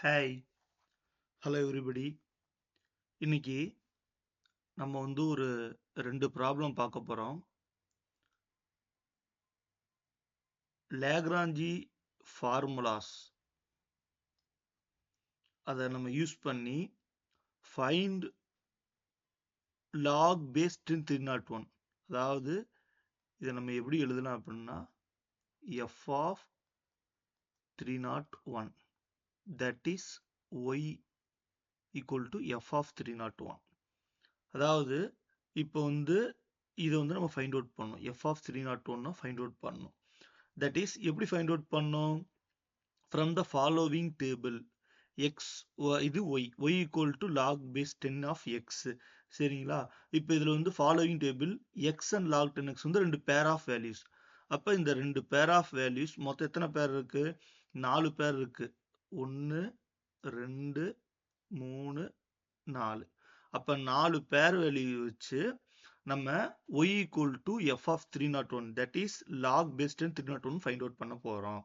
Hi, hello everybody. இன்னைக்கு நம்ம ஒரு 2 ப்ராப்ளம் பார்க்க போறோம். லேக்ராஞ்சி ஃபார்முலாஸ் அதை நம்ம யூஸ் பண்ணி ஃபைண்ட் லாக் பேஸ் 301. அதாவது இதை நம்ம எப்படி எழுதலாம் அப்படின்னா F of 301 that is Y equal to F of 301. அதாவது இப்போ இதை நம்ம ஃபைண்ட் அவுட் பண்ணணும். எஃப் ஆஃப் 301 ஃபைண்ட் அவுட் பண்ணணும். That is எப்படி find out பண்ணோம்? From the following table x இது y equal to log base 10 of x. சரிங்களா? இப்போ இதுல following table x and log 10x ரெண்டு pair of values. அப்ப இந்த ரெண்டு pair of values மொத்தம் எத்தனை பேர் இருக்கு? 4 பேர் இருக்கு. 1 2 3 4. அப்ப 4 pair value வச்சு நம்ம y equal to f of 301 that is log base 10 301 find out பண்ண போறோம்.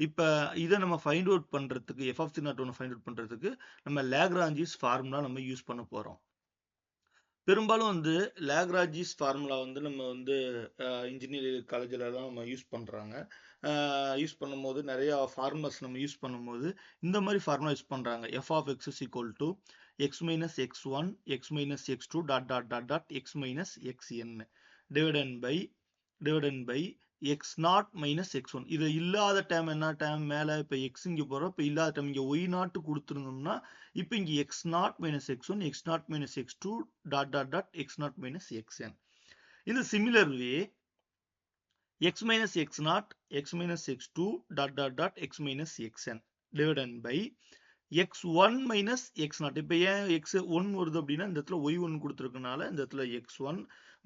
இப்ப இதை நம்ம find out பண்றதுக்கு f of 301 find out பண்றதுக்கு நம்ம லாக்ராஞ்சிஸ் ஃபார்முலா நம்ம யூஸ் பண்ண போறோம். பெரும்பாலும் லாக்ராஞ்சிஸ் ஃபார்முலா நம்ம இன்ஜினியரிங் காலேஜ்ல எல்லாம் நம்ம யூஸ் பண்றாங்க. யூஸ் பண்ணும்போது நிறைய ஃபார்முலாஸ் நம்ம யூஸ் பண்ணும்போது இந்த மாதிரி ஃபார்முலா யூஸ் பண்றாங்க. f of x is equal to x minus x1 x minus x2 dot dot dot dot x minus xn divided by x naught minus x1. இது இல்லாத டேம் என்ன டேம் மேல இப்ப x இங்க போறோம். இப்ப இல்லாத டேம் இங்க y naught கொடுத்துருந்தோம்னா இப்ப இங்க x naught minus x1 x naught minus x2 dot dot dot x naught minus xn. In a similar way x minus x naught x minus x2 dot dot dot x minus xn divided by x1 minus x naught. இப்ப ஏன் x1 வருது அப்படின்னா இந்த இடத்துல y1 கொடுத்திருக்கனால இந்த இடத்துல x1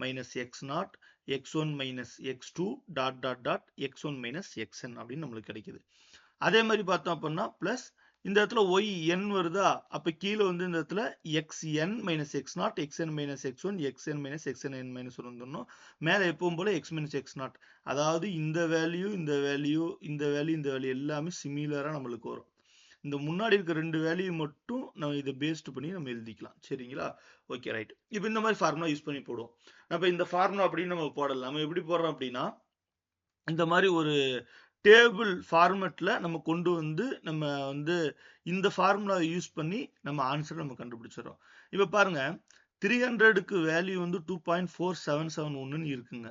minus x naught x1 minus x2 dot dot dot x1 minus xn அப்படின்னு நம்மளுக்கு கிடைக்குது. அதே மாதிரி பார்த்தோம் அப்படின்னா பிளஸ் இந்த இடத்துல yn வருதா அப்ப கீழே இந்த இடத்துல xn minus x naught xn minus x1 xn minus xn minus 1 வந்துடணும். மேல எப்பவும் போல x minus x naught. அதாவது இந்த வேல்யூ இந்த வேல்யூ இந்த வேல்யூ இந்த வேல்யூ எல்லாமே சிமிலரா நம்மளுக்கு வரும். இந்த முன்னாடி இருக்க ரெண்டு வேல்யூ மட்டும் நம்ம இதை பேஸ்ட் பண்ணி நம்ம எழுதிக்கலாம். சரிங்களா? Okay right. இப்போ இந்த மாதிரி ஃபார்முலா யூஸ் பண்ணி போடுவோம். நம்ம இந்த ஃபார்முலா அப்படின்னு நம்ம போடலாம். நம்ம எப்படி போடுறோம் அப்படின்னா இந்த மாதிரி ஒரு டேபிள் ஃபார்மேட்ல நம்ம கொண்டு நம்ம இந்த ஃபார்முலா யூஸ் பண்ணி நம்ம ஆன்சர் நம்ம கண்டுபிடிச்சிடறோம். இப்போ பாருங்க 300க்கு வேல்யூ 2.4771 இருக்குங்க.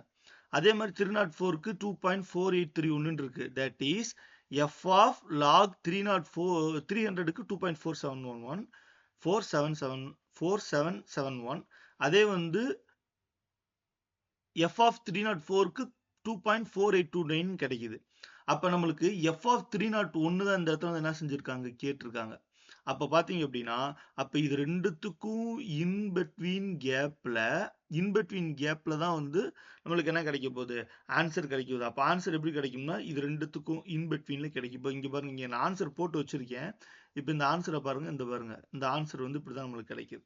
அதே மாதிரி 304க்கு 2.4831 இருக்கு. That is f of log 300க்கு 2.4771 4771. அதே f of 304க்கு 2.4829 கிடைக்குது. அப்ப நம்மளுக்கு f of 301 தான் இந்த இடத்துல என்ன செஞ்சிருக்காங்க கேட்டிருக்காங்க. அப்ப பாத்தீங்க அப்படின்னா அப்ப இது ரெண்டுத்துக்கும் இன்பிட்வீன் கேப்ல தான் நம்மளுக்கு என்ன கிடைக்க போகுது ஆன்சர் கிடைக்க போகுது. அப்ப ஆன்சர் எப்படி கிடைக்கும்னா இது ரெண்டுத்துக்கும் இன்பிட்வீன்ல கிடைக்கும். இப்போ இங்க பாருங்க இங்க நான் ஆன்சர் போட்டு வச்சிருக்கேன். இப்ப இந்த ஆன்சரை பாருங்க இந்த ஆன்சர் இப்படிதான் நம்மளுக்கு கிடைக்குது.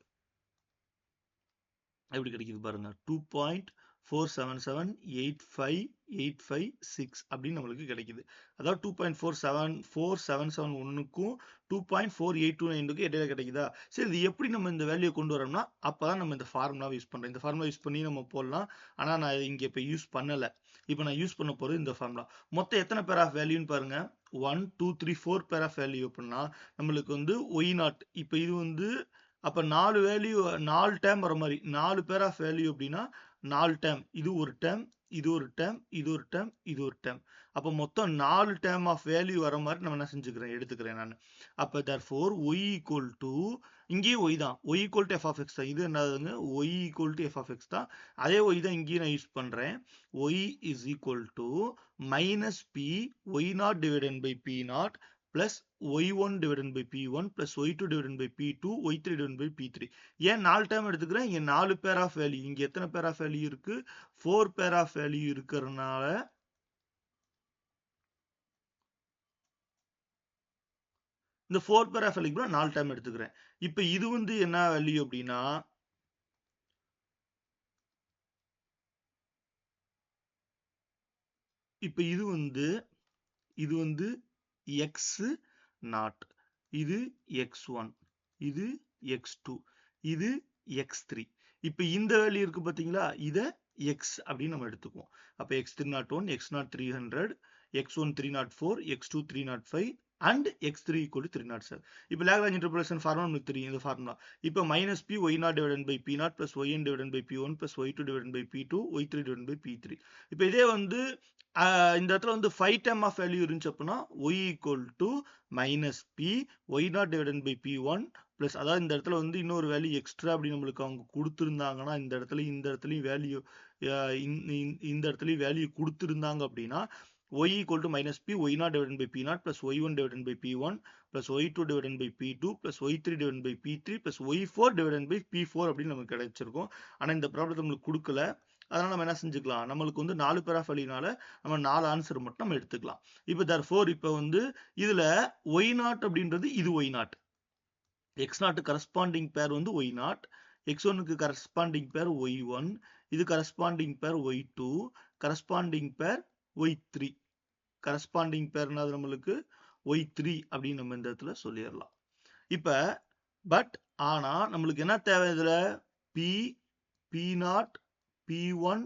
எப்படி கிடைக்குது பாருங்க 2.47785856 அப்படின்னு நம்மளுக்கு கிடைக்குது. அதாவது 2.4771க்கும் 2.4829க்கும் இடையில கிடைக்குதா? சரி இது எப்படி நம்ம இந்த வேல்யூ கொண்டு வரோம்னா அப்பதான் நம்ம இந்த ஃபார்முலா யூஸ் பண்றோம். இந்த ஃபார்முலா யூஸ் பண்ணி நம்ம போடலாம். ஆனா நான் இங்க இப்ப யூஸ் பண்ணல. இப்ப நான் யூஸ் பண்ண போறது இந்த ஃபார்முலா. மொத்தம் எத்தனை பேர் ஆஃப் வேல்யூன்னு பாருங்க 1 2 3 4 பேர் ஆஃப் வேல்யூ அப்படின்னா நம்மளுக்கு y நாட் இப்ப இது அப்ப 4 வேல்யூ 4 டேர்ம் வர மாதிரி 4 பேர் ஆஃப் வேல்யூ அப்படின்னா 4 டேர்ம் இது ஒரு டேர்ம் இது ஒரு டேர்ம் இது ஒரு டேர்ம் இது ஒரு டேர்ம். அப்ப மொத்தம் 4 டேர்ம் ஆஃப் வேல்யூ வர மாதிரி நம்ம என்ன எடுத்துக்கிறேன் நான். அப்ப therefore y equal to இங்கேயும் y தான் y equal to f of x தான். இது என்னதுங்க y equal to f of x தான். அதே y தான் இங்கேயும் நான் யூஸ் பண்றேன். y is equal to minus p y naught divided by p naught plus y1 divided by p1 plus y2 divided by p2 y3 divided by p3. ஏன் 4 time எடுத்துக்கிறேன்? இங்க 4 pair of value இங்க எத்தனை pair of value இருக்கு 4 pair of value இருக்கிறதுனால இந்த 4 pair of value 4 time எடுத்துக்கிறேன். இப்போ இது என்ன வேல்யூ அப்படின்னா இப்போ இது x நாட் இது x1, இது x2, இது x3. இப்ப இந்த வேல்யூ இருக்கு பாத்தீங்களா, இத x அப்படின்னு நம்ம எடுத்துக்குவோம். அப்ப x301, x0 300, x1 304, x2 305 and x3 equal to 307. இப்ப லாக்ராஞ்ச் இன்டர்போலேஷன் ஃபார்முலா நமக்கு தெரியும், இந்த ஃபார்முலா. இப்ப minus p y0 divided by p0 plus yn divided by p1 plus y2 divided by p2 y3 divided by p3. இப்ப இதே வந்து இந்த இடத்துல வந்து 5 term of value இருந்துச்சு அப்படின்னா y equal to minus p y0 divided by p1 plus, அதாவது இந்த இடத்துல வந்து இன்னொரு வேல்யூ எக்ஸ்ட்ரா அப்படி நம்மளுக்கு அவங்க கொடுத்துருந்தாங்கன்னா, இந்த இடத்துலயும் வேல்யூ இந்த இடத்துலயும் வேல்யூ கொடுத்துருந்தாங்க அப்படின்னா y equal to minus p y0 divided by p0 plus y1 divided by p1 plus y2 divided by p2 plus y3 divided by p3 plus y4 divided by p4 அப்படின்னு நமக்கு கிடைச்சிருக்கும். ஆனா இந்த ப்ராப்ளத்தை நம்மளுக்கு கொடுக்கல. அதனால நம்ம என்ன செஞ்சுக்கலாம், நம்மளுக்கு வந்து 4 பேர் ஆஃப் வேல்யூனால நம்ம 4 ஆன்சர் மட்டும் நம்ம எடுத்துக்கலாம். இப்போ therefore இப்போ வந்து இதுல y0 அப்படின்றது இது y0, x0 கரஸ்பாண்டிங் பேர் வந்து y0, x1க்கு கரஸ்பாண்டிங் பேர் y1, இது கரஸ்பாண்டிங் பேர் y2, கரஸ்பாண்டிங் பேர் y3. கரஸ்பாண்டிங் பேர்னா நம்மளுக்கு y3 அப்படின்னு நம்ம இந்த இடத்துல சொல்லிடலாம். இப்ப பட் ஆனா நம்மளுக்கு என்ன தேவை, இதுல p, p0, p1,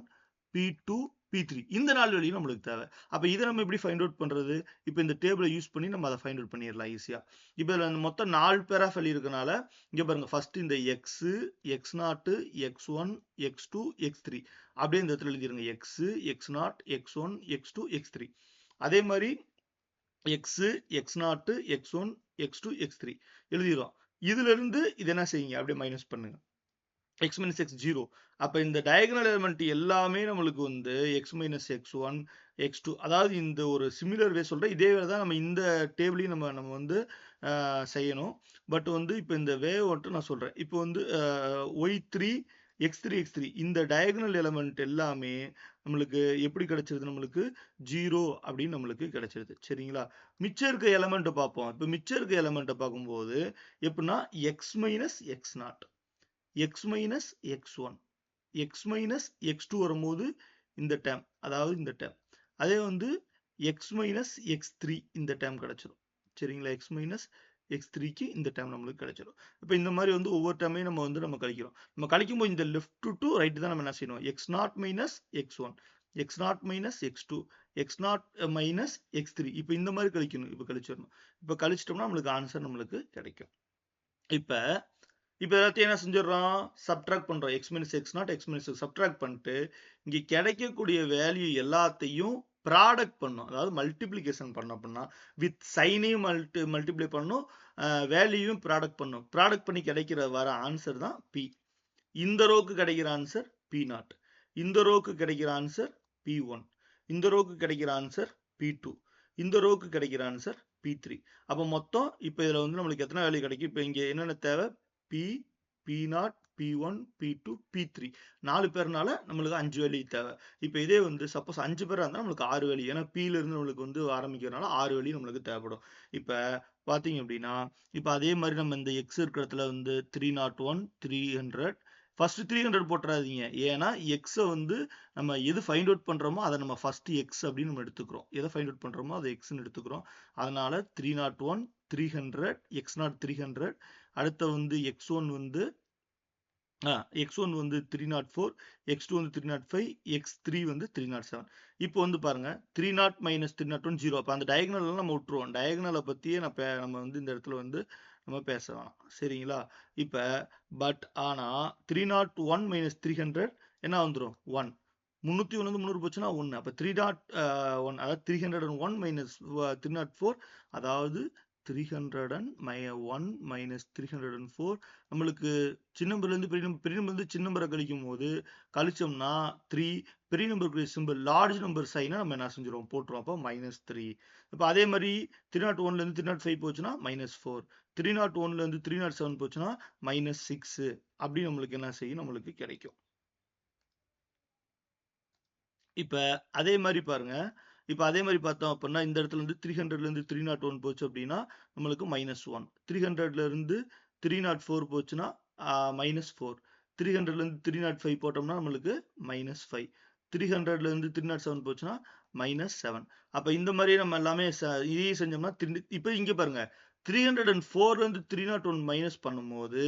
p2, p3 இந்த 4 வேல்யூ நம்மளுக்கு தேவை. அப்ப இதை நம்ம எப்படி ஃபைண்ட் அவுட் பண்றது? இப்ப இந்த டேபிளை யூஸ் பண்ணி நம்ம அதை ஃபைண்ட் அவுட் பண்ணிடலாம் ஈஸியா. இப்ப இதுல மொத்தம் 4 பேர் ஆஃப் வேல்யூ இருக்கனால இங்க பாருங்க, ஃபர்ஸ்ட் இந்த x, x0, x1, x2, x3 அப்படியே இந்த இடத்துல எழுதிருங்க. x, x0, x1, x2, x3. அதே மாதிரி x, x0, x1, x2, x3 எழுதிரும். இதுல இருந்து இது என்ன செய்யுங்க, அப்படியே மைனஸ் பண்ணுங்க. x minus x 0. அப்ப இந்த டயகனல் எலிமெண்ட் எல்லாமே நம்மளுக்கு வந்து x minus x1, x2, அதாவது இந்த ஒரு சிமிலர் வே சொல்றேன். இதே வேலை தான் நம்ம இந்த டேபிளையும் நம்ம வந்து செய்யணும். பட் வந்து இப்போ இந்த வே மட்டும் நான் சொல்றேன். இப்போ வந்து y3, x3, x3 இந்த டயகனல் எலிமெண்ட் எல்லாமே நம்மளுக்கு எப்படி கிடைச்சிருது, நம்மளுக்கு 0 அப்படின்னு நம்மளுக்கு கிடைச்சிருது. சரிங்களா? மிச்சம் இருக்க எலிமெண்ட் பார்ப்போம். இப்போ மிச்சம் இருக்க எலிமெண்ட் பார்க்கும்போது எப்படின்னா x minus x0, x minus x1, x minus x2 வரும்போது இந்த டேர்ம், அதாவது இந்த டேர்ம். அதே வந்து x minus x3 இந்த டேர்ம் கிடைச்சிடும். சரிங்களா? x minus x3க்கு இந்த டேர்ம் நம்மளுக்கு கிடைச்சிடும். இப்போ இந்த மாதிரி வந்து ஒவ்வொரு டேர்மையும் நம்ம கழிக்கிறோம். நம்ம கழிக்கும் போது இந்த லெஃப்ட் டு ரைட் தான் நம்ம என்ன செய்யணும், x0 minus x1, x0 minus x2, x0 minus x3. இப்போ இந்த மாதிரி கழிக்கணும். இப்போ கழிச்சிடணும். இப்போ கழிச்சிட்டோம்னா நம்மளுக்கு ஆன்சர் நம்மளுக்கு கிடைக்கும். இப்போ எல்லாத்தையும் என்ன செஞ்சிடறோம், சப்ட்ராக்ட் பண்றோம். x minus x0, x minus subtract பண்ணிட்டு இங்க கிடைக்கக்கூடிய வேல்யூ எல்லாத்தையும் ப்ராடக்ட் பண்ணும், அதாவது மல்டிப்ளிகேஷன் பண்ணோம் அப்படின்னா வித் சைனையும் மல்டிப்ளை பண்ணும், வேல்யூயும் ப்ராடக்ட் பண்ணும். ப்ராடக்ட் பண்ணி கிடைக்கிற வர ஆன்சர் தான் p. இந்த ரோக்கு கிடைக்கிற ஆன்சர் p0, இந்த ரோக்கு கிடைக்கிற ஆன்சர் p1, இந்த ரோக்கு கிடைக்கிற ஆன்சர் p2, இந்த ரோக்கு கிடைக்கிற ஆன்சர் p3. அப்ப மொத்தம் இப்ப இதுல வந்து நம்மளுக்கு எத்தனை வேல்யூ கிடைக்கும், இப்ப இங்க என்னென்ன தேவை, p, p0, p1, p2, p3 4 பேர்னால நம்மளுக்கு 5 வேல்யூ தேவை. இப்போ இதே வந்து சப்போஸ் 5 பேரா இருந்தா நம்மளுக்கு 6 வேல்யூ, ஏன்னா p ல இருந்து நம்மளுக்கு வந்து ஆரம்பிக்கிறதுனால 6 வேல்யூ நம்மளுக்கு தேவைப்படும். இப்போ பாத்தீங்க அப்படின்னா இப்போ அதே மாதிரி நம்ம இந்த x இருக்கிற இடத்துல வந்து 301, 300 ஃபர்ஸ்ட் 300 போட்டுறாதீங்க. ஏன்னா x வந்து நம்ம எது ஃபைண்ட் அவுட் பண்றோமோ அதை நம்ம ஃபர்ஸ்ட் x அப்படின்னு நம்ம எடுத்துக்கிறோம். எதை ஃபைண்ட் அவுட் பண்றோமோ அதை xன்னு எடுத்துக்கிறோம். அதனால 301, 300, x0 300, அடுத்த வந்து x1 வந்து x1 வந்து 304, x2 வந்து 305, x3 வந்து 307. இப்போ வந்து பாருங்க 30 minus 301 0. அப்ப அந்த டயகனல் நம்ம விட்டுருவோம். டயகனலை பத்தியே நம்ம வந்து இந்த இடத்துல வந்து நம்ம பேச வேணாம். சரிங்களா? இப்ப பட் ஆனா 301 minus 300 என்ன வந்துடும், 1. 301 வந்து 300 போச்சுன்னா 1. அப்ப 301, அதாவது 301 minus 304, அதாவது 301 minus 304 நம்மளுக்கு சின்ன நம்பர்ல இருந்து பெரிய நம்பர் வந்து சின்ன நம்பரை கழிக்கும் போது கழிச்சோம்னா 3, பெரிய நம்பருக்கு சிம்பிள் லார்ஜ் நம்பர் சைனை நம்ம என்ன செஞ்சிருவோம், போட்டுருவோம். அப்போ -3. இப்போ அதே மாதிரி 301 இருந்து 305 போச்சுன்னா -4, 301 இருந்து 307 போச்சுன்னா -6. அப்படி நம்மளுக்கு என்ன செய்யும், நம்மளுக்கு கிடைக்கும். இப்ப அதே மாதிரி பாருங்க, இப்ப அதே மாதிரி பார்த்தோம் அப்படின்னா இந்த இடத்துல இருந்து 300ல இருந்து 301 போச்சு அப்படின்னா நம்மளுக்கு -1. 300ல இருந்து 304 போச்சுன்னா -4. 300ல இருந்து 305 போட்டோம்னா நம்மளுக்கு -5. 300ல இருந்து 307 போச்சுன்னா -7. அப்ப இந்த மாதிரி நம்ம எல்லாமே இதையும் செஞ்சோம்னா இப்ப இங்க பாருங்க 304 இருந்து 301 மைனஸ் பண்ணும்போது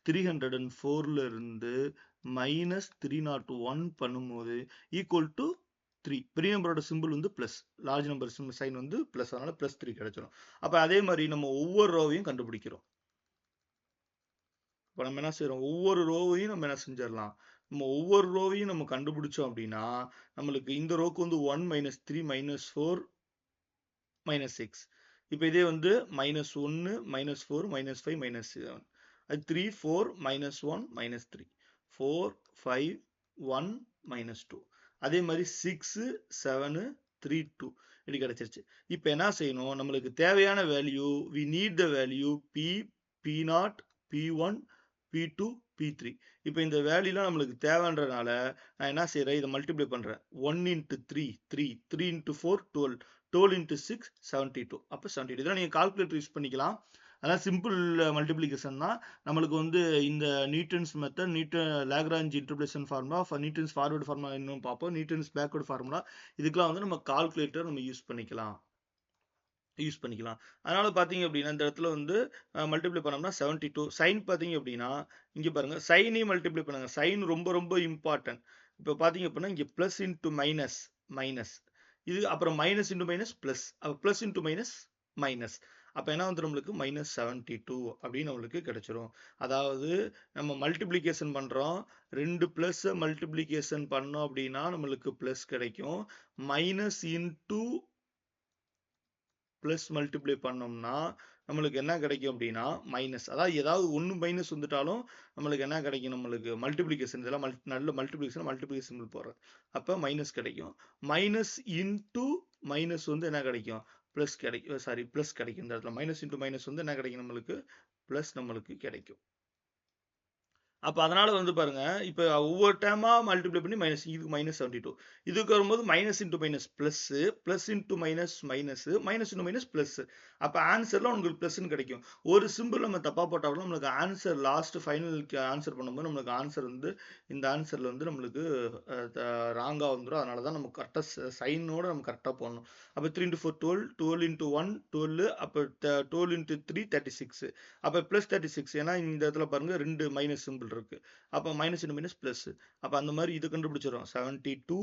304ல இருந்து மைனஸ் 301 பண்ணும்போது ஈக்குவல் டு 3. பெரிய நம்பரோட சிம்பிள் வந்து பிளஸ், லார்ஜ் நம்பர் சைன் வந்து பிளஸ், அதனால பிளஸ் 3 கிடைச்சிடும். அப்ப அதே மாதிரி நம்ம ஒவ்வொரு ரோவையும் கண்டுபிடிக்கிறோம். இப்போ நம்ம என்ன செய்யறோம், ஒவ்வொரு ரோவையும் நம்ம என்ன செஞ்சிடலாம், நம்ம ஒவ்வொரு ரோவையும் நம்ம கண்டுபிடிச்சோம் அப்படின்னா நம்மளுக்கு இந்த ரோக்கு வந்து 1 மைனஸ் 3 மைனஸ் 4 மைனஸ் 6. இப்போ இதே வந்து மைனஸ் 1 மைனஸ் 4 மைனஸ் 5 மைனஸ் 7, அது 3 4 மைனஸ் 1 மைனஸ் 3 4 5 1 மைனஸ் 2. அதே மாதிரி 6 7 3 2 இப்படி கிடைச்சிருச்சு. இப்போ என்ன செய்யணும், நம்மளுக்கு தேவையான value we need the value p p0 p1 p2 p3. இப்போ இந்த வேல்யூலாம் நம்மளுக்கு தேவைன்றனால நான் என்ன செய்யறேன், இதை மல்டிப்ளை பண்றேன். 1 into 3 3 3 into 4 12 12 into 6 72. அப்போ 72. இதெல்லாம் நீங்கள் கால்குலேட்டர் யூஸ் பண்ணிக்கலாம். அதான் சிம்பிள் மல்டிப்ளிகேஷன் தான். நம்மளுக்கு வந்து இந்த Newton's method, Lagrange interpolation formula, Newton's forward formula இன்னும் பார்ப்போம், நியூட்டன்ஸ் பேக்வர்டு ஃபார்முலா, இதுக்கெல்லாம் வந்து நம்ம கால்குலேட்டர் நம்ம யூஸ் பண்ணிக்கலாம். அதனால பார்த்தீங்க அப்படின்னா இந்த இடத்துல வந்து மல்டிப்ளை பண்ணோம்னா 72. சைன் பார்த்தீங்க அப்படின்னா இங்கே பாருங்க, சைனையும் மல்டிப்ளை பண்ணுங்க. சைன் ரொம்ப ரொம்ப இம்பார்ட்டன்ட். இப்போ பார்த்தீங்க அப்படின்னா இங்கே பிளஸ் இன்ட்டு மைனஸ் மைனஸ், இது அப்புறம் மைனஸ் இன்ட்டு மைனஸ் பிளஸ், அப்போ பிளஸ் இன்ட்டு மைனஸ் மைனஸ், அப்போ என்ன வந்து நம்மளுக்கு மைனஸ் 72 அப்படின்னு நம்மளுக்கு கிடைச்சிரும். அதாவது நம்ம மல்டிப்ளிகேஷன் பண்ணுறோம், 2 பிளஸ் மல்டிப்ளிகேஷன் பண்ணோம் அப்படின்னா நம்மளுக்கு பிளஸ் கிடைக்கும். மைனஸ் இன்ட்டு பிளஸ் மல்டிப்ளை பண்ணோம்னா நம்மளுக்கு என்ன கிடைக்கும் அப்படின்னா மைனஸ். அதாவது ஏதாவது ஒன்று மைனஸ் வந்துட்டாலும் நம்மளுக்கு என்ன கிடைக்கும், நம்மளுக்கு மல்டிப்ளிகேஷன், இதெல்லாம் நல்ல மல்டிப்ளிகேஷன் போடுறது, அப்போ மைனஸ் கிடைக்கும். மைனஸ் இன்டூ மைனஸ் வந்து என்ன கிடைக்கும், பிளஸ் கிடைக்கும். சாரி, பிளஸ் கிடைக்கும். இந்த இடத்துல மைனஸ் இன்டூ மைனஸ் வந்து என்ன கிடைக்கும், நம்மளுக்கு பிளஸ் நம்மளுக்கு கிடைக்கும். அப்போ அதனால வந்து பாருங்க, இப்போ ஒவ்வொரு டைமா மல்டிப்ளை பண்ணி மைனஸ், இதுக்கு மைனஸ் 72, இதுக்கு வரும்போது minus into minus plus, plus into minus minus, minus into minus plus. அப்போ ஆன்சர்ல உங்களுக்கு பிளஸ்ன்னு கிடைக்கும். ஒரு சிம்பிள் நம்ம தப்பா போட்டாலும் நம்மளுக்கு ஆன்சர் லாஸ்ட் ஃபைனலுக்கு ஆன்சர் பண்ணும்போது நம்மளுக்கு ஆன்சர் வந்து இந்த ஆன்சர்ல வந்து நம்மளுக்கு ராங்கா வந்துடும். அதனால தான் நம்ம கரெக்டாக சைனோட நம்ம கரெக்டாக போடணும். அப்போ 3 into 4 12, 12 into 1 12, அப்போ 12 into 3 36, அப்போ பிளஸ் 36. ஏன்னா இந்த இடத்துல பாருங்க ரெண்டு மைனஸ் சிம்பிள் இருக்கு, அப்போ மைனஸ் இன்டு மைனஸ் பிளஸ். அப்போ அந்த மாதிரி இது கண்டுபிடிச்சிடும். 72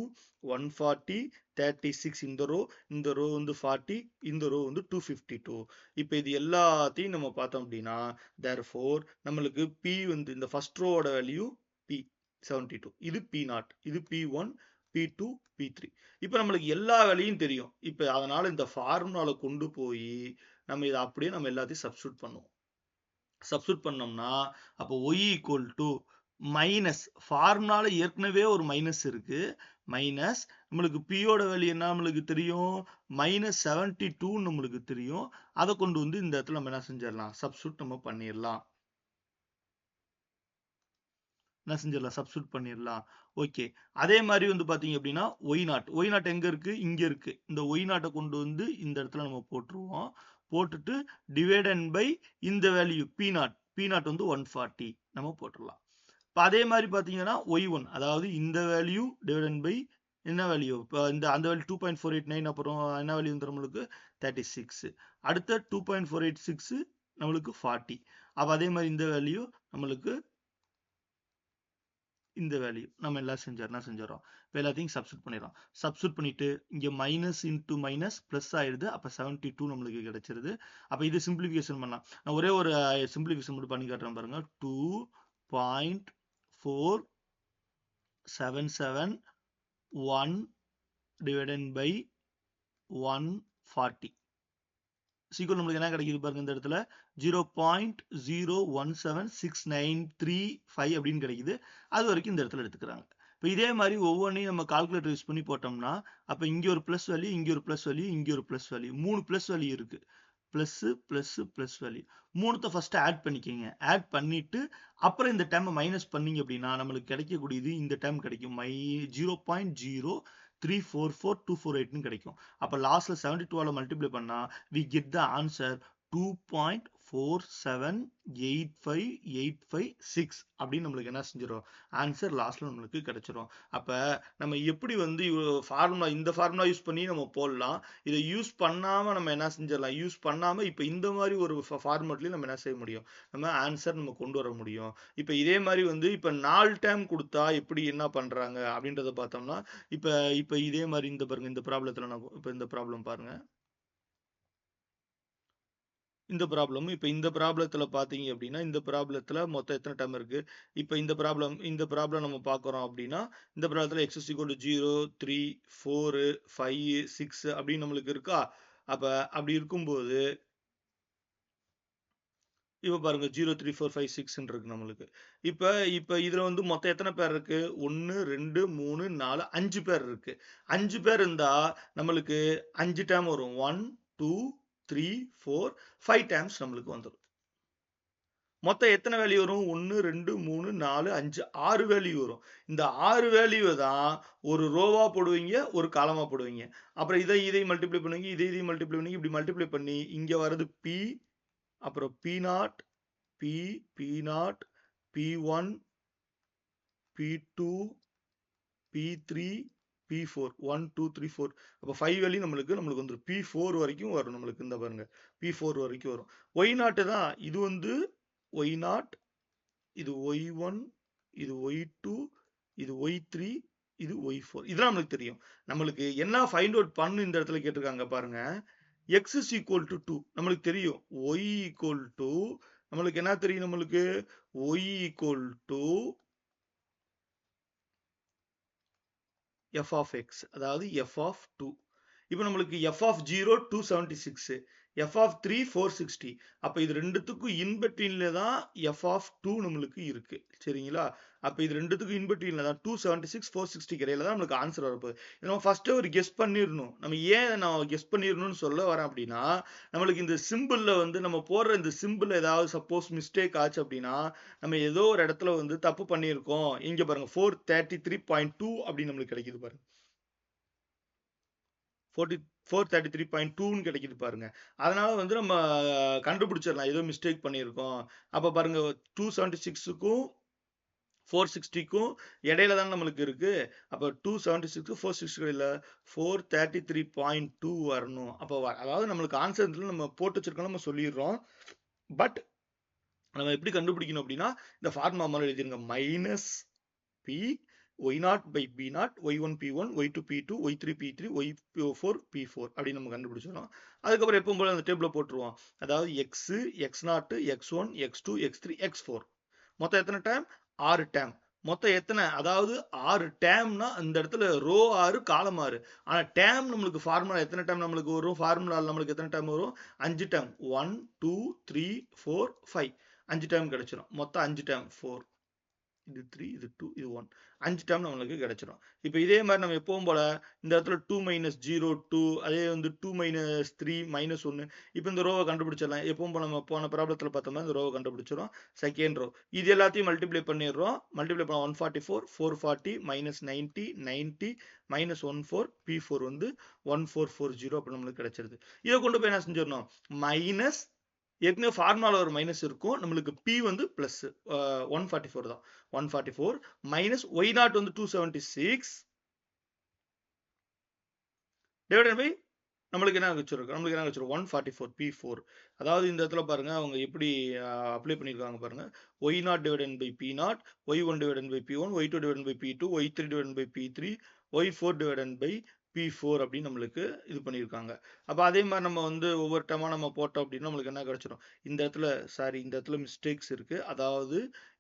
140 36 இந்த ரோ வந்து 40, இந்த ரோ வந்து 252. இப்போ இது எல்லாத்தையும் நம்ம பார்த்தோம் அப்படின்னா therefore நம்மளுக்கு p வந்து இந்த ஃபர்ஸ்ட் ரோவோட வேல்யூ p 72, இது p0, இது p1 p2 p3. இப்போ நம்மளுக்கு எல்லா வேலையும் தெரியும். இப்போ அதனால இந்த ஃபார்முலால கொண்டு போய் நம்ம இதை அப்படியே நம்ம எல்லாத்தையும் சப்ஸ்டியூட் பண்ணுவோம். சப்ஸ்டியூட் பண்ணோம்னா அப்போ y ஈக்குவல் டு மைனஸ், ஃபார்முலால ஏற்கனவே ஒரு மைனஸ் இருக்கு, மைனஸ் நம்மளுக்கு பியோட வேல்யூ என்ன நம்மளுக்கு தெரியும், மைனஸ் 72 நம்மளுக்கு தெரியும். அதை கொண்டு வந்து இந்த இடத்துல நம்ம என்ன செஞ்சிடலாம், சப்ஸ்டியூட் நம்ம பண்ணிடலாம். என்ன செஞ்சிடலாம், சப்ஸ்டியூட் பண்ணிடலாம். ஓகே, அதே மாதிரி வந்து பாத்தீங்க அப்படின்னா ஒய் நாட் எங்க இருக்கு, இங்க இருக்கு. இந்த ஒய் நாட்டை கொண்டு வந்து இந்த இடத்துல நம்ம போட்டுருவோம். போட்டுட்டு டிவைடன் பை இந்த வேல்யூ p0 வந்து 140 நம்ம போட்டுடலாம். இப்போ அதே மாதிரி பார்த்தீங்கன்னா y1, அதாவது இந்த வேல்யூ டிவைடன் பை என்ன வேல்யூ, இப்போ இந்த அந்த வேல்யூ 2.489, அப்புறம் என்ன வேல்யூ வந்து நம்மளுக்கு 36, அடுத்த 2.486 நம்மளுக்கு 40. அப்போ அதே மாதிரி இந்த வேல்யூ நம்மளுக்கு இந்த வேல்யூ நம்ம எல்லாம் செஞ்சிடறோம். இப்போ எல்லாத்தையும் சப்ஸ்டியூட் பண்ணிடுறோம். சப்ஸ்டியூட் பண்ணிட்டு இங்கே மைனஸ் இன்டூ மைனஸ் பிளஸ் ஆயிடுது. அப்போ 72 நம்மளுக்கு கிடைச்சிருது. அப்போ இது சிம்பிளிஃபிகேஷன் பண்ணலாம். நான் ஒரே ஒரு சிம்பிளிஃபிகேஷன் மட்டும் பண்ணி காட்டுறேன் பாருங்க. 2.4771 டிவைடன் பை 140 சீக்கிரம் நம்மளுக்கு என்ன கிடைக்குது பாருங்க, இந்த இடத்துல 0.017693 அப்படின்னு கிடைக்குது. அது வரைக்கும் இந்த இடத்துல எடுத்துக்கிறாங்க. இப்போ இதே மாதிரி ஒவ்வொன்றையும் நம்ம கால்குலேட்டர் யூஸ் பண்ணி போட்டோம்னா அப்போ இங்கே ஒரு ப்ளஸ் வேல்யூ, இங்கே ஒரு ப்ளஸ் வேல்யூ, இங்கே ஒரு ப்ளஸ் வேல்யூ, 3 ப்ளஸ் வேல்யூ இருக்கு. ப்ளஸ் ப்ளஸ் ப்ளஸ் வேல்யூ மூணுத்தை ஃபர்ஸ்ட் ஆட் பண்ணிக்கோங்க. ஆட் பண்ணிட்டு அப்புறம் இந்த டைம் மைனஸ் பண்ணீங்க அப்படின்னா நம்மளுக்கு கிடைக்கக்கூடியது இந்த டைம் கிடைக்கும் 0.0344248 கிடைக்கும். அப்போ லாஸ்ட்ல 72 மல்டிப்ளை பண்ணா we get the answer 2.4785856 அப்படின்னு நம்மளுக்கு என்ன செஞ்சிடும், ஆன்சர் லாஸ்ட்ல நம்மளுக்கு கிடைச்சிரும். அப்ப நம்ம எப்படி வந்து ஃபார்முலா, இந்த ஃபார்முலா யூஸ் பண்ணி நம்ம போடலாம். இதை யூஸ் பண்ணாம நம்ம என்ன செஞ்சிடலாம், யூஸ் பண்ணாம இப்ப இந்த மாதிரி ஒரு ஃபார்மட்லயும் நம்ம என்ன செய்ய முடியும், நம்ம ஆன்சர் நம்ம கொண்டு வர முடியும். இப்ப இதே மாதிரி வந்து இப்ப 4 டேம் கொடுத்தா எப்படி என்ன பண்றாங்க அப்படின்றத பார்த்தோம்னா, இப்ப இப்ப இதே மாதிரி இந்த பாருங்க, இந்த ப்ராப்ளத்துல நான் இப்ப இந்த ப்ராப்ளம் பாருங்க, இந்த ப்ராப்ளம். இப்ப இந்த ப்ராப்ளத்துல பாத்தீங்க அப்படின்னா, இந்த ப்ராப்ளத்துல மொத்தம் எத்தனை டேர்ம் இருக்கு? இப்ப இந்த ப்ராப்ளம் நம்ம பார்க்குறோம் அப்படின்னா, இந்த ப்ராப்ளத்துல x is equal to 0, 3, 4, 5, 6 அப்படின்னு நம்மளுக்கு இருக்கா? அப்ப அப்படி இருக்கும்போது இப்ப பாருங்க 0, 3, 4, 5, 6 இருக்கு நம்மளுக்கு. இப்ப இப்ப இதுல வந்து மொத்தம் எத்தனை பேர் இருக்கு? 1, 2, 3, 4, 5 பேர் இருக்கு. 5 பேர் இருந்தா நம்மளுக்கு 5 டேர்ம் வரும். 1, 2, 3, 4, 5 டேர்ம்ஸ் நம்மளுக்கு வந்துரும். மொத்தம் எத்தனை வேல்யூ வரும்? 1, 2, 3, 4, 5, 6 வேல்யூ வரும். இந்த 6 வேல்யூவை தான் ஒரு ரோவா போடுவீங்க, ஒரு காலமா போடுவீங்க. அப்புறம் இதை மல்டிப்ளை பண்ணுவீங்க, இதை மல்டிப்ளை பண்ணுவீங்க. இப்படி மல்டிப்ளை பண்ணி இங்க வர்றது P, அப்புறம் P0, P, P0, P1, P2, P3, P4, 1, 2, 3, 4. அப்ப 5 வேல்யூ நம்மளுக்கு வந்துரும். P4 வரைக்கும் வரும் நம்மளுக்கு. இந்த பாருங்க, P4 வரைக்கும் வரும். Y0 தான் இது வந்து Y0, இது Y1, இது Y2, இது Y3, இது Y4. இதெல்லாம் நம்மளுக்கு தெரியும். நம்மளுக்கு என்ன ஃபைண்ட் அவுட் பண்ணு இந்த இடத்துல கேட்டிருக்காங்க பாருங்க. x is equal to 2 நம்மளுக்கு தெரியும். y equal to நம்மளுக்கு என்ன தெரியும், நம்மளுக்கு y equal to f of x, அதாவது f of 2. இப்போ நம்மளுக்கு f of 0 276, f of 3 460. அப்ப இது ரெண்டுத்துக்கும் இன்பிட்வீன்ல தான் f of 2 நம்மளுக்கு இருக்கு. சரிங்களா? அப்ப இது ரெண்டுத்துக்கும் இன்பிட்வீன்ல தான் 276 460 இடையில தான் நம்மளுக்கு ஆன்சர் வரப்போகுது. நம்ம ஃபர்ஸ்ட் ஒரு கெஸ் பண்ணிடணும். நம்ம ஏன் நான் கெஸ் பண்ணிடணும்னு சொல்ல வரேன் அப்படின்னா, நம்மளுக்கு இந்த சிம்பிள்ல வந்து நம்ம போடுற இந்த சிம்பிள் ஏதாவது சப்போஸ் மிஸ்டேக் ஆச்சு அப்படின்னா, நம்ம ஏதோ ஒரு இடத்துல வந்து தப்பு பண்ணியிருக்கோம். இங்க பாருங்க 433.2 அப்படின்னு நம்மளுக்கு கிடைக்குது பாருங்க. 433.2ன்னு கிடைக்குது பாருங்க. அதனால வந்து நம்ம கண்டுபிடிச்சிடலாம் ஏதோ மிஸ்டேக் பண்ணியிருக்கோம். அப்ப பாருங்க 276க்கும் 460க்கும் இடையில தான் நம்மளுக்கு இருக்கு. அப்ப 276 460 இடையில 433.2 வரணும். அப்ப அதாவது நம்மளுக்கு ஆன்சர் நம்ம போட்டு வச்சிருக்கோம், நம்ம சொல்லிடுறோம். பட் நம்ம எப்படி கண்டுபிடிக்கணும் அப்படின்னா, இந்த ஃபார்முலா மாதிரி எழுதிருங்க. Minus B y0 by b0, y1 p1, y2 p2, y3 p3, y4 p4 அப்படின்னு நம்ம கண்டுபிடிச்சிடணும். அதுக்கப்புறம் எப்பவும் போல அந்த டேபிள போட்டுருவோம். அதாவது x, x0, x1, x2, x3, x4. மொத்தம் எத்தனை டேம்? 6 டேம். மொத்தம் எத்தனை? அதாவது 6 டேம்னா இந்த இடத்துல ரோ 6 காலம் 6. ஆனா டேம் நம்மளுக்கு ஃபார்முலா எத்தனை டேம் நம்மளுக்கு வரும்? ஃபார்முலால நம்மளுக்கு எத்தனை டேம் வரும்? 5 டேம். 1, 2, 3, 4, 5. 5 டேம் கிடைச்சிரும். மொத்தம் 5 டேம். 4, இது 3, இது 2, இது 1. 5 டேர்ம் நம்மளுக்கு கிடைச்சிரும். இப்போ இதே மாதிரி நம்ம எப்பவும் போல இந்த இடத்துல 2 மைனஸ் 0 2, அதே வந்து 2 மைனஸ் 3 மைனஸ் 1. இப்போ இந்த ரோவை கண்டுபிடிச்சிடலாம். எப்பவும் போல நம்ம போன ப்ராப்ளத்தில் பார்த்தோம்னா இந்த ரோவை கண்டுபிடிச்சிடும். செகண்ட் ரோ இது எல்லாத்தையும் மல்டிப்ளை பண்ணிடுறோம். மல்டிப்ளை பண்ண 144, 440, மைனஸ் 90, 90, மைனஸ் 14, P4 வந்து 1440 அப்படி நம்மளுக்கு கிடைச்சிருது. இதை கொண்டு போய் என்ன செஞ்சிடணும்? மைனஸ், ஏற்கனவே ஃபார்முலால ஒரு மைனஸ் இருக்கும். நம்மளுக்கு P வந்து பிளஸ் 144 தான். 144 மைனஸ் y0 வந்து 276 டிவைடட் பை நம்மளுக்கு என்ன வச்சிருக்கோம்? நம்மளுக்கு என்ன வச்சிருக்கோம்? 144 P4. அதாவது இந்த இடத்துல பாருங்க அவங்க எப்படி அப்ளை பண்ணிருக்காங்க பாருங்க. y0 divided by p0, y1 divided by p1, y2 divided by p2, y3 divided by p3, y4 divided by P4 அப்படின்னு நம்மளுக்கு இது பண்ணியிருக்காங்க. அப்ப அதே மாதிரி நம்ம வந்து ஒவ்வொரு டேர்மா நம்ம போட்டோம் அப்படின்னா நம்மளுக்கு என்ன கிடைச்சிடும்? இந்த இடத்துல மிஸ்டேக்ஸ் இருக்கு. அதாவது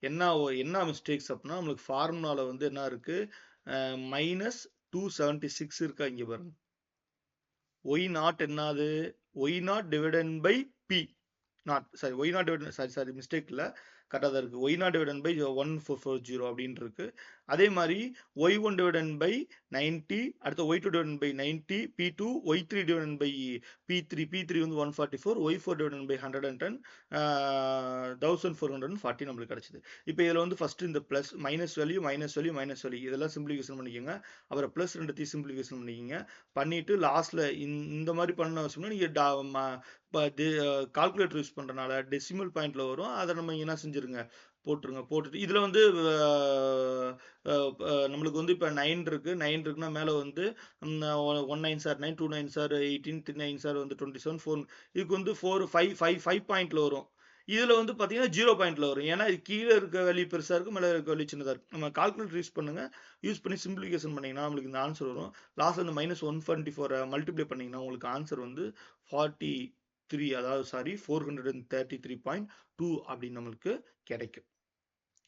என்ன மிஸ்டேக்ஸ் அப்படின்னா, நம்மளுக்கு ஃபார்முலால வந்து என்ன இருக்கு? மைனஸ் 276 இருக்கா இங்க பாருங்க. y0 என்னது? y0 divided by p not, sorry y0 divided, sorry mistake இல்ல, கரெக்டாக தான் இருக்கு. y0 டிவைடட் பை 1440 அப்படின்னு இருக்கு. அதே மாதிரி y1 divided by 90, அடுத்து y2 divided by 90, p2, y3 divided by p3 வந்து 144, y4 divided by 110, 1440 நம்மளுக்கு கிடைச்சது. இப்போ இதுல வந்து ஃபர்ஸ்ட் இந்த பிளஸ் மைனஸ் வேல்யூ இதெல்லாம் சிம்பிளிஃபிகேஷன் பண்ணிக்கோங்க. அப்புறம் பிளஸ் ரெண்டுத்தையும் சிம்பிளிஃபிகேஷன் பண்ணிக்கோங்க. பண்ணிட்டு லாஸ்ட்ல இந்த மாதிரி பண்ண அவசியம்னா நீங்க கால்குலேட்டர் யூஸ் பண்றதுனால டெசிமல் பாயிண்ட்ல வரும். அதை நம்ம என்ன செஞ்சிருங்க, போட்டுருங்க. போட்டுட்டு இதுல வந்து நம்மளுக்கு வந்து இப்போ 9 இருக்குன்னா மேலே வந்து 1 9 சார் 9, 2 9 சார் 18, 3 9 சார் வந்து 27, 4 இதுக்கு வந்து 4 5 பாயிண்ட்ல வரும். இதுல வந்து பாத்தீங்கன்னா 0 பாயிண்ட்ல வரும். ஏன்னா இது கீழே இருக்க வேல்யூ பெருசா இருக்கும், மேலே இருக்க வேல்யூ சின்னதா இருக்கும். நம்ம கால்குலேட்டர் யூஸ் பண்ணுங்க. யூஸ் பண்ணி சிம்பிளிஃபிகேஷன் பண்ணீங்கன்னா நம்மளுக்கு இந்த ஆன்சர் வரும். லாஸ்ட் அந்த -124 மல்டிப்ளை பண்ணீங்கன்னா உங்களுக்கு ஆன்சர் வந்து 43, அதாவது சாரி 433.2 அப்படின்னு நம்மளுக்கு கிடைக்கும்.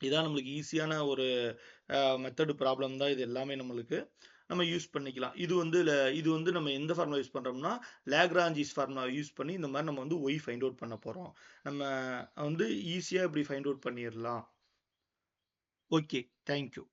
இதான் நம்மளுக்கு ஈஸியான ஒரு மெத்தடு ப்ராப்ளம் தான். இது எல்லாமே நம்மளுக்கு நம்ம யூஸ் பண்ணிக்கலாம். இது வந்து நம்ம எந்த ஃபார்முலா யூஸ் பண்றோம்னா லாக்ராஞ்சிஸ் ஃபார்முலா யூஸ் பண்ணி இந்த மாதிரி நம்ம வந்து ஒய் ஃபைண்ட் அவுட் பண்ண போறோம். நம்ம வந்து ஈஸியா இப்படி ஃபைண்ட் அவுட் பண்ணிடலாம். Okay, thank you.